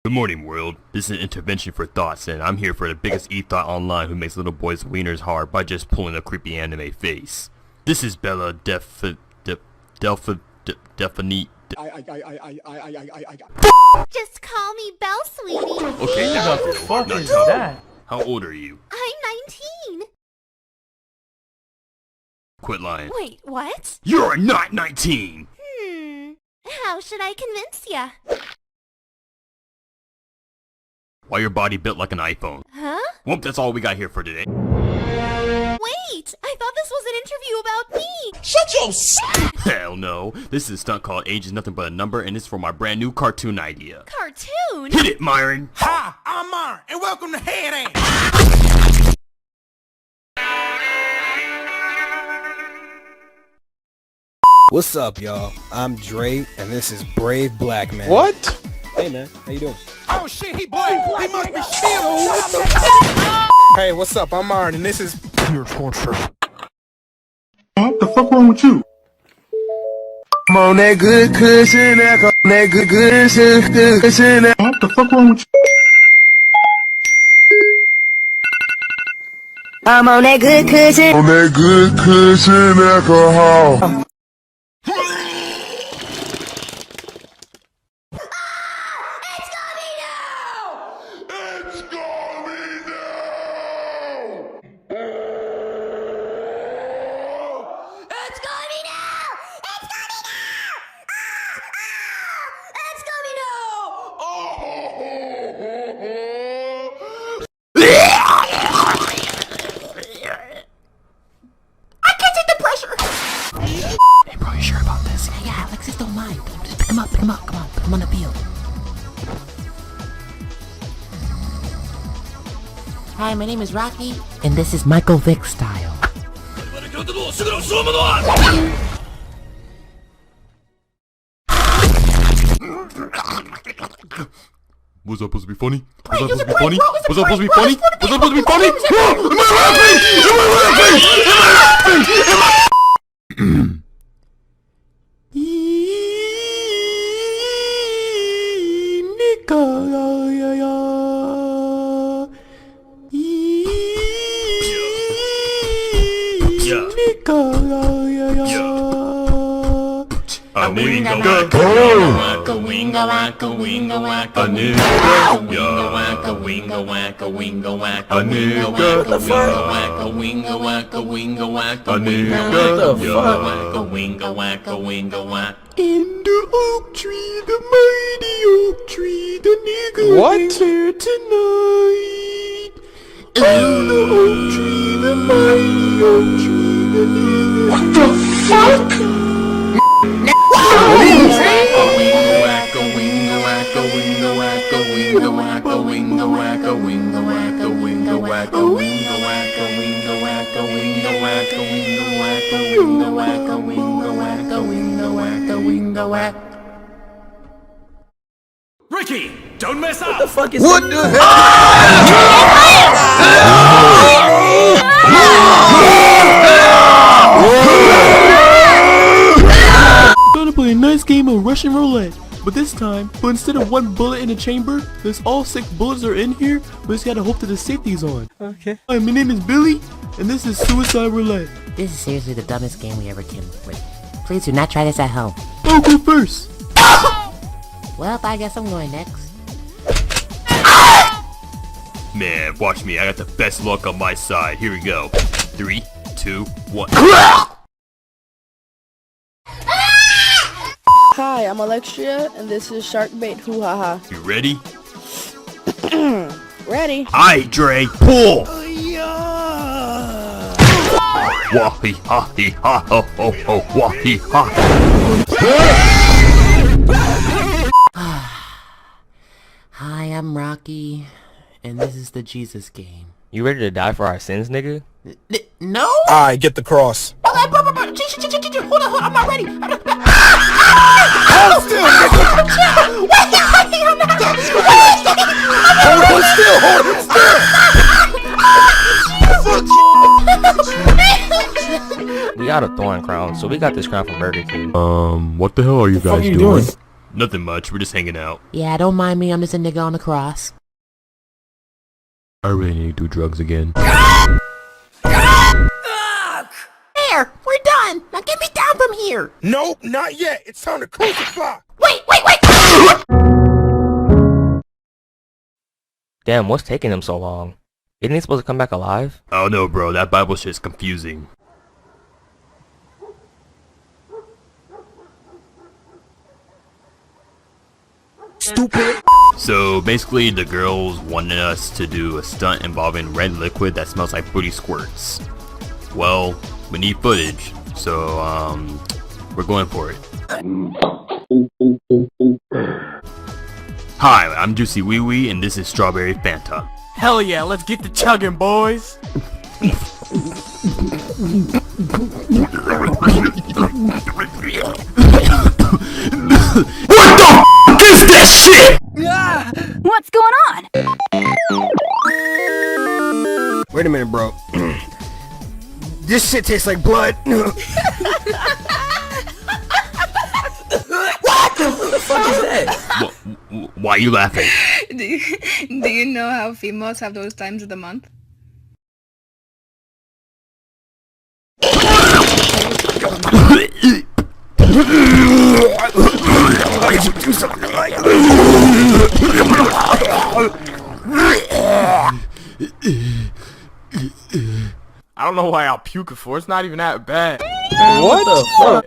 Good morning, world. This is an intervention for thoughts, and I'm here for the biggest e-thought online who makes little boys' wieners hard by just pulling a creepy anime face. This is Bella Definite. Just call me Belle, sweetie. Okay, now What the fuck is that? How old are you? I'm 19. Quit lying. Wait, what? You're not 19! How should I convince ya? Why your body built like an iPhone? Huh? Well, that's all we got here for today. Wait, I thought this was an interview about me. Shut your Hell no. This is a stunt called Age is Nothing But a Number, and it's for my brand new cartoon idea. Cartoon? Hit it, Myron! Hi, I'm Myron, and welcome to Head Ass. What's up, y'all? I'm Dre, and this is Brave Black Man. What? Hey, man. How you doing? Oh shit, he black. He must be still. Hey, what's up? I'm Myron, and this is Pure Torture. What the fuck wrong with you? I'm on that good cushion, that good cushion. What the fuck wrong with you? I'm on that good cushion. On that good cushion alcohol. Hey bro, you sure about this? Yeah, Alexis don't mind. Just pick him up, come on, put him on the field. Hi, my name is Rocky, and this is Michael Vick style. Was that supposed to be funny? Was that supposed to be funny? Was that supposed to be funny? Was that supposed to be funny? Am I laughing? Am I laughing? Am I laughing? Am I... In the oak tree, the mighty oak tree, the nigga What? there tonight. In the oak tree, the mighty oak tree, the nigga. What the fuck? Ricky, don't mess up. What the hell? Gonna play a nice game of Russian roulette, but this time, instead of one bullet in a chamber, there's all 6 bullets are in here. We just gotta hope that the safety's on. Okay. Hi, my name is Billy, and this is Suicide Roulette. This is seriously the dumbest game we ever came up with. Please do not try this at home. I'll go first. Well, I guess I'm going next. Man, watch me. I got the best luck on my side. Here we go. 3, 2, 1. Hi, I'm Alexia, and this is Shark Bait Hoo Ha Ha. You ready? Ready? Aye, Dre, pull! Wah-hee ha hee ha ho ho ho wah-hee ha. Hi, I'm Rocky, and this is the Jesus game. You ready to die for our sins, nigga? No? Alright, get the cross. Hold on, I'm not ready. Hold still, nigga! Hold still, hold still! We got a thorn crown, so we got this crown from Burger King. What the hell are you guys doing? Nothing much, we're just hanging out. Yeah, don't mind me, I'm just a nigga on the cross. I really need to do drugs again. There, we're done. Now get me down from here. Nope, not yet. It's time to crucify. Wait. Damn, what's taking them so long? Isn't he supposed to come back alive? Oh no, bro, that Bible shit's confusing. Stupid. So basically the girls wanted us to do a stunt involving red liquid that smells like booty squirts. Well, we need footage, so we're going for it. Hi, I'm Juicy Wee Wee and this is Strawberry Fanta. Hell yeah, let's get the chugging, boys. What the f is that shit? What's going on? Wait a minute, bro. This shit tastes like blood. What the fuck is that? Why are you laughing? Do you know how females have those times of the month? I don't know why I'll puke it for. It's not even that bad. What the fuck?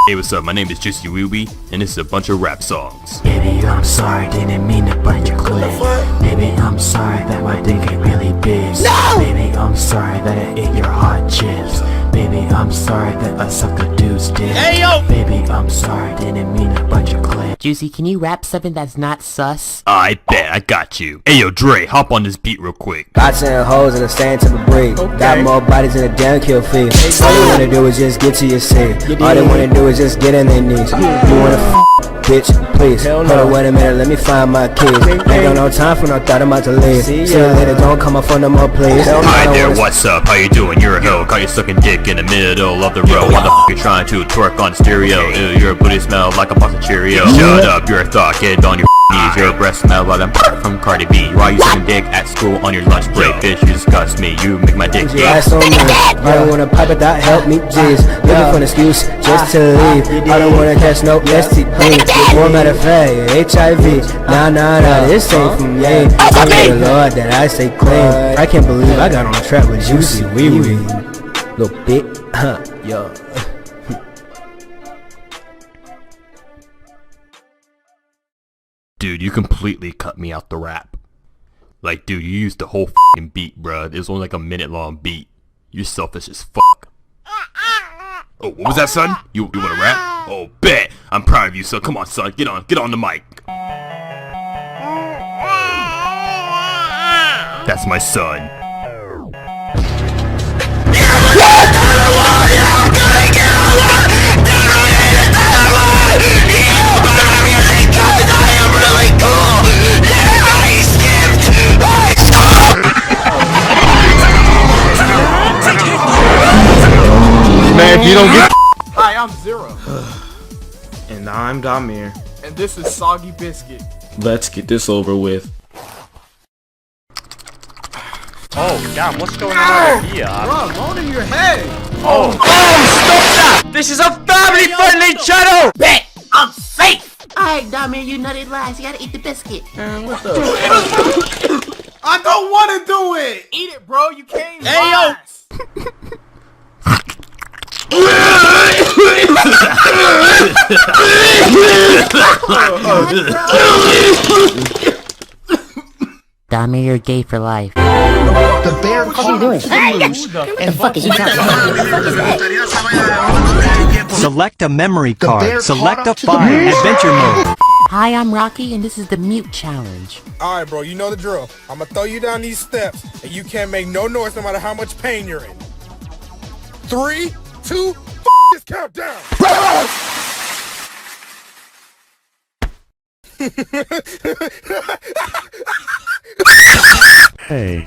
Hey, what's up? My name is Juicy Wee Wee, and this is a bunch of rap songs. Baby, I'm sorry, didn't mean to bite your clit. Baby, I'm sorry that my dick ain't really big. No! Baby, I'm sorry that I ate your hot chips. Baby, I'm sorry that I sucked a dude's dick. Hey, yo! Baby, I'm sorry, didn't mean to bite your clit. Juicy, can you rap something that's not sus? I bet, I got you. Hey yo, Dre, hop on this beat real quick. Got some hoes in the same type of breed. Got more bodies than a damn kill fee. All they wanna do is just get to your seat. All they wanna do is just get in their knees. You wanna bitch, please. Hold on, wait a minute, let me find my keys. Ain't got no time for no thought, I'm about to leave. See you later, don't come up for no more, please. Hi there, what's up? How you doing? You're a hoe. Caught you sucking dick in the middle of the road. Why the f you trying to twerk on stereo? Ew, your booty smells like a box of Cheerios. Shut up, you're a thought, get on your knees. Your breath smells like I'm from Cardi B. Why you sucking dick at school on your lunch break? Bitch, you disgust me, you make my dick gay. I don't wanna pipe it, that help me, jeez. Looking for an excuse just to leave. I don't wanna catch no STD. Or matter of fact, HIV. Nah, this ain't from me. Thank the Lord that I stay clean. I can't believe I got on a track with Juicy Wee Wee. Little bit, yo. Dude, you completely cut me out the rap. Like, dude, you used the whole f***ing beat, bruh. It was only like a minute-long beat. You're selfish as fuck. Oh, what was that, son? You wanna rap? Oh, bet. I'm proud of you, son. Come on, son. Get on the mic. That's my son. Man, if you don't get. Hi, I'm Zero. And I'm Damir. And this is Soggy Biscuit. Let's get this over with. Oh, damn, what's going on here? Bro, loading your head. Oh, stop that! This is a family-friendly channel! Bet I'm safe. Alright, Dami, you nutted last. You gotta eat the biscuit. What the? I don't want to do it. Eat it, bro. You came Hey, yo. last. Dami, you're gay for life. The bear What are you doing? What the fuck is he talking about? What the fuck is that? Select a memory bear card. Select a caught up to file. the bear. Adventure mode. Hi, I'm Rocky, and this is the mute challenge. Alright, bro, you know the drill. I'm gonna throw you down these steps, and you can't make no noise no matter how much pain you're in. 3, 2, this countdown! Hey,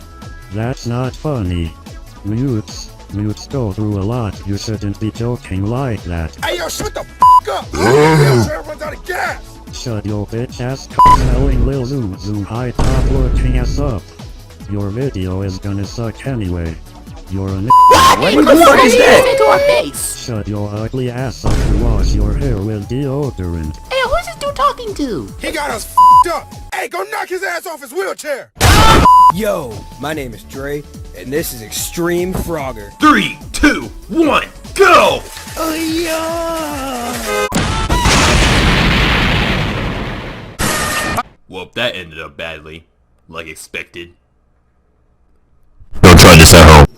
that's not funny. Mutes. You go through a lot. You shouldn't be joking like that. Hey, yo, shut the up! Wheelchair runs out of gas! Shut your bitch ass smelling lil zoo high top looking ass up. Your video is gonna suck anyway. You're a What the fuck is that? To our face. Shut your ugly ass up to wash your hair with deodorant. Hey, who's this dude talking to? He got us up! Hey, go knock his ass off his wheelchair! Yo, my name is Dre, and this is Extreme Frogger. 3, 2, 1, go! Well, that ended up badly. Like expected. Don't try this at home.